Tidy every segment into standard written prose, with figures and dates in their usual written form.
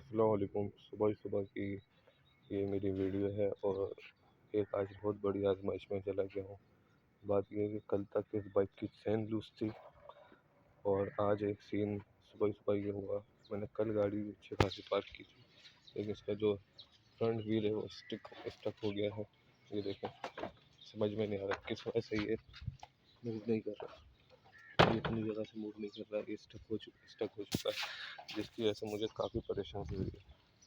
अस्सलाम वालेकुम। सुबह सुबह की ये मेरी वीडियो है और एक आज बहुत बड़ी आजमाइश में चला गया हूँ। बात यह है कि कल तक इस बाइक की चेन लूज थी और आज एक सीन सुबह सुबह ये हुआ। मैंने कल गाड़ी अच्छी खासी पार्क की थी, लेकिन इसका जो फ्रंट व्हील है वो स्टक हो गया है। ये देखें, समझ में नहीं आ रहा किस वजह से ये मूव नहीं कर रहा। ये अपनी जगह से मूव नहीं कर रहा, ये स्टक हो चुका है, जिसकी वजह से मुझे काफ़ी परेशानी हुई है।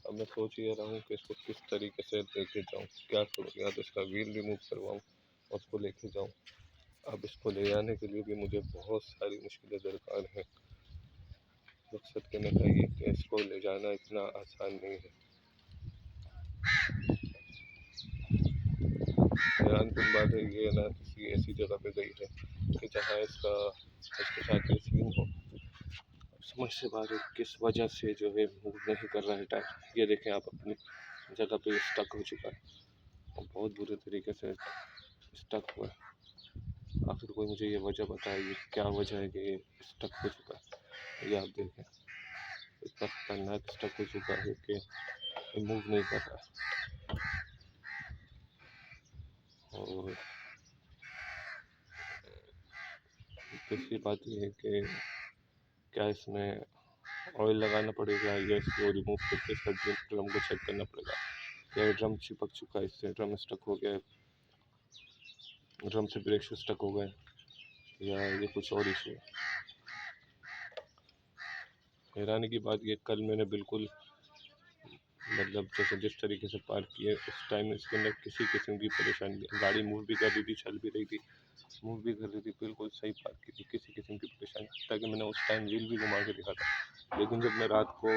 अब मैं सोच ये रहा हूँ कि इसको किस तरीके से लेके जाऊँ, क्या करूँ। या तो इसका व्हील रिमूव करवाऊँ और उसको लेके जाऊँ। अब इसको ले जाने के लिए भी मुझे बहुत सारी मुश्किलें दरकार हैं। मकसद कहना चाहिए कि इसको ले जाना इतना आसान नहीं है। हैरान कुन बात है ये ना, किसी ऐसी जगह पे गई है कि जहाँ इसके साथ ये सीन हो। समझ से बाहर है किस वजह से जो है मूव नहीं कर रहा है टायर। ये देखें आप, अपनी जगह पे स्टक हो चुका है और बहुत बुरे तरीके से स्टक हुआ है। आखिर कोई मुझे ये वजह बताइए, क्या वजह है कि ये स्टक हो चुका है। ये आप देखें, इतना खतरनाक स्टक हो चुका है कि मूव नहीं कर रहा है। और दूसरी बात ये है कि क्या इसमें ऑयल लगाना पड़ेगा या इसको रिमूव करके इसका ड्रम को चेक करना पड़ेगा। या ड्रम चिपक चुका है, इससे ड्रम स्टक हो गया है, ड्रम से ब्रेक शू स्टक हो गए, या ये कुछ और इशू है। हैरानी की बात ये, कल मैंने बिल्कुल जैसे जिस तरीके से पार्क किया उस टाइम इसके अंदर किसी किस्म की परेशानी नहीं। गाड़ी मूव भी कर रही थी, चल भी रही थी, मूव भी कर रही थी, बिल्कुल सही पार्क की थी, किसी किस्म की परेशानी। ताकि मैंने उस टाइम व्हील भी घुमा के दिखा था। लेकिन जब मैं रात को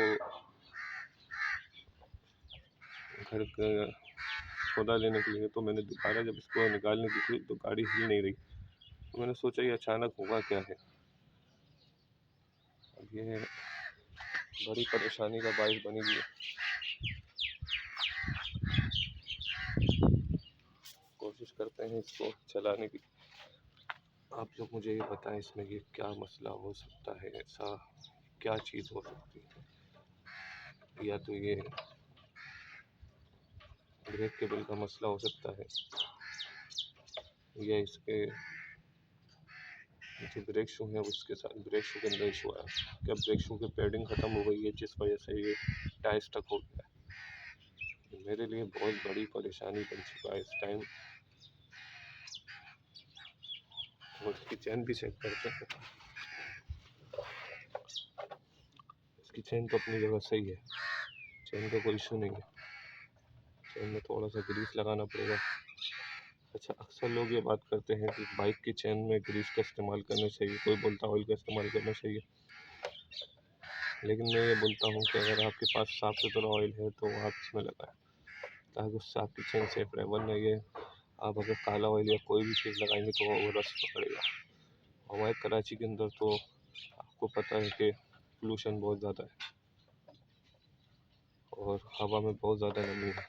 घर का सौदा लेने के लिए, तो मैंने दोबारा जब इसको निकालने की थी तो गाड़ी हिल नहीं रही। तो मैंने सोचा ये अचानक होगा क्या है। अब ये बड़ी परेशानी का बाइस बनी हुई है। कोशिश करते हैं इसको चलाने की। आप लोग मुझे ये बताएं, इसमें ये क्या मसला हो सकता है, ऐसा क्या चीज़ हो सकती है। या तो ये ब्रेक केबल का मसला हो सकता है, या इसके जो ब्रेक शू है उसके साथ ब्रेक शू के अंदर इशू आया। क्या ब्रेक शू की पैडिंग ख़त्म हो गई है जिस वजह से ये टायर स्टक हो गया है। मेरे लिए बहुत बड़ी परेशानी बन चुका है इस टाइम। और इसकी चैन भी चेक करते हैं। इसकी चैन तो अपनी जगह सही है, चैन का कोई इशू नहीं है। चैन में थोड़ा सा ग्रीस लगाना पड़ेगा। अच्छा, अक्सर लोग ये बात करते हैं कि बाइक की चैन में ग्रीस का इस्तेमाल करना चाहिए, कोई बोलता है ऑयल का इस्तेमाल करना चाहिए। लेकिन मैं ये बोलता हूँ कि अगर आपके पास साफ़ सुथरा ऑयल है तो आप इसमें लगाएं, ताकि उससे आपकी चेन सेफ रहे। वरना ये आप अगर काला ऑयल या कोई भी चीज़ लगाएंगे तो वो रस्ट पकड़ेगा। हमारे कराची के अंदर तो आपको पता है कि पोल्यूशन बहुत ज़्यादा है और हवा में बहुत ज़्यादा नमी है,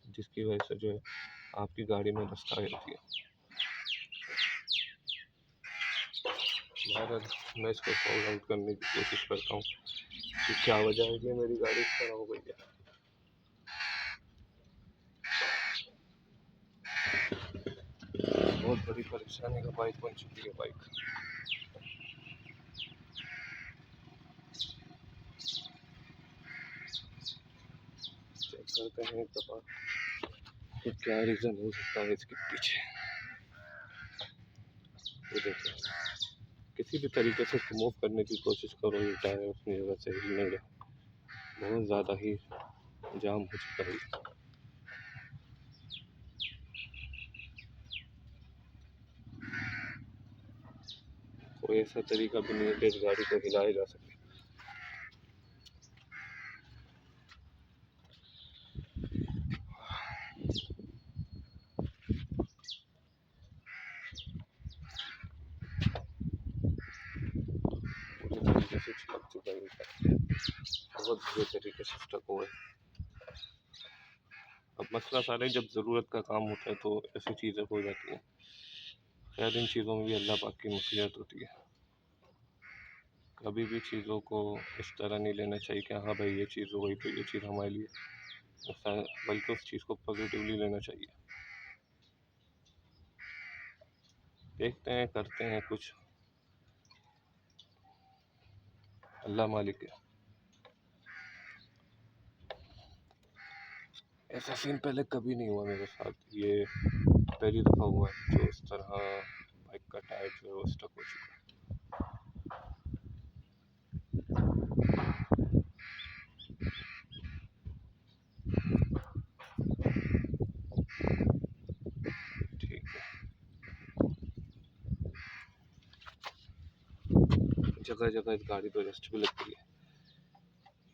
जिसकी वजह से जो है आपकी गाड़ी में डस्ट आ जाती है। बहरहाल मैं इसको सॉल्व आउट करने की कोशिश करता हूँ कि क्या वजह है कि मेरी गाड़ी इस तरह हो गई है। बहुत बड़ी परेशानी का बाइक बन चुकी है बाइक। चेक करते हैं एक दफ़ा कि क्या रीज़न हो सकता है इसके पीछे। ये देखिए, किसी भी तरीके से इसको मूव करने की कोशिश करो, ये टायर अपनी जगह से हिल नहीं रहा। बहुत ज़्यादा ही जाम हो चुका है। कोई ऐसा तरीका भी नहीं है कि इस गाड़ी को हिलाया जा सके। पूरी तरीके से चिपक चुका है, बहुत बुरे तरीके से स्टक हुआ है। अब मसला सारा जब ज़रूरत का काम होता है तो ऐसी चीज़ें हो जाती हैं। खैर, इन चीज़ों में भी अल्लाह पाक की मसीहत होती है। कभी भी चीज़ों को इस तरह नहीं लेना चाहिए कि हाँ भाई ये चीज़ हो गई तो ये चीज़ हमारे लिए, ऐसा बल्कि उस चीज़ को पॉजिटिवली लेना चाहिए। देखते हैं, करते हैं कुछ, अल्लाह मालिक है। ऐसा सीन पहले कभी नहीं हुआ मेरे साथ, ये पहली दफ़ा हुआ है जो इस तरह बाइक का टायर जो है वो स्टक हो चुका है। ठीक है, जगह जगह इस गाड़ी पर रस्ट भी लग गई है।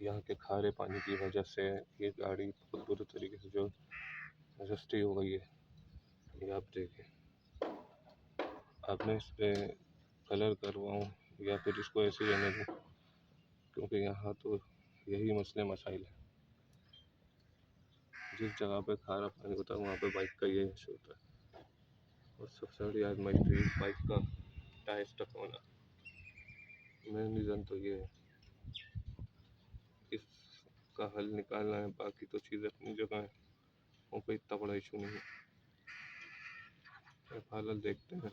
यहाँ के खारे पानी की वजह से ये गाड़ी बहुत बुरी तरीके से जो रस्टी हो गई है। ये आप देखें, अब मैं इस पे कलर करवाऊँ या फिर इसको ऐसे ही रहने दूँ, क्योंकि यहाँ तो यही मसले मसाइल है। जिस जगह पे खारा पानी होता है वहाँ पे बाइक का ये इशू होता है। और सबसे बड़ी आजमाइश तो इस बाइक का टायर स्टक होना, मेन रीज़न तो ये है। इसका हल निकालना है, बाकी तो चीज़ें अपनी जगह हैं, वो कोई इतना बड़ा इशू नहीं है। फिलहाल देखते हैं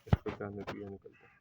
इस पर क्या नतीजा निकलता है।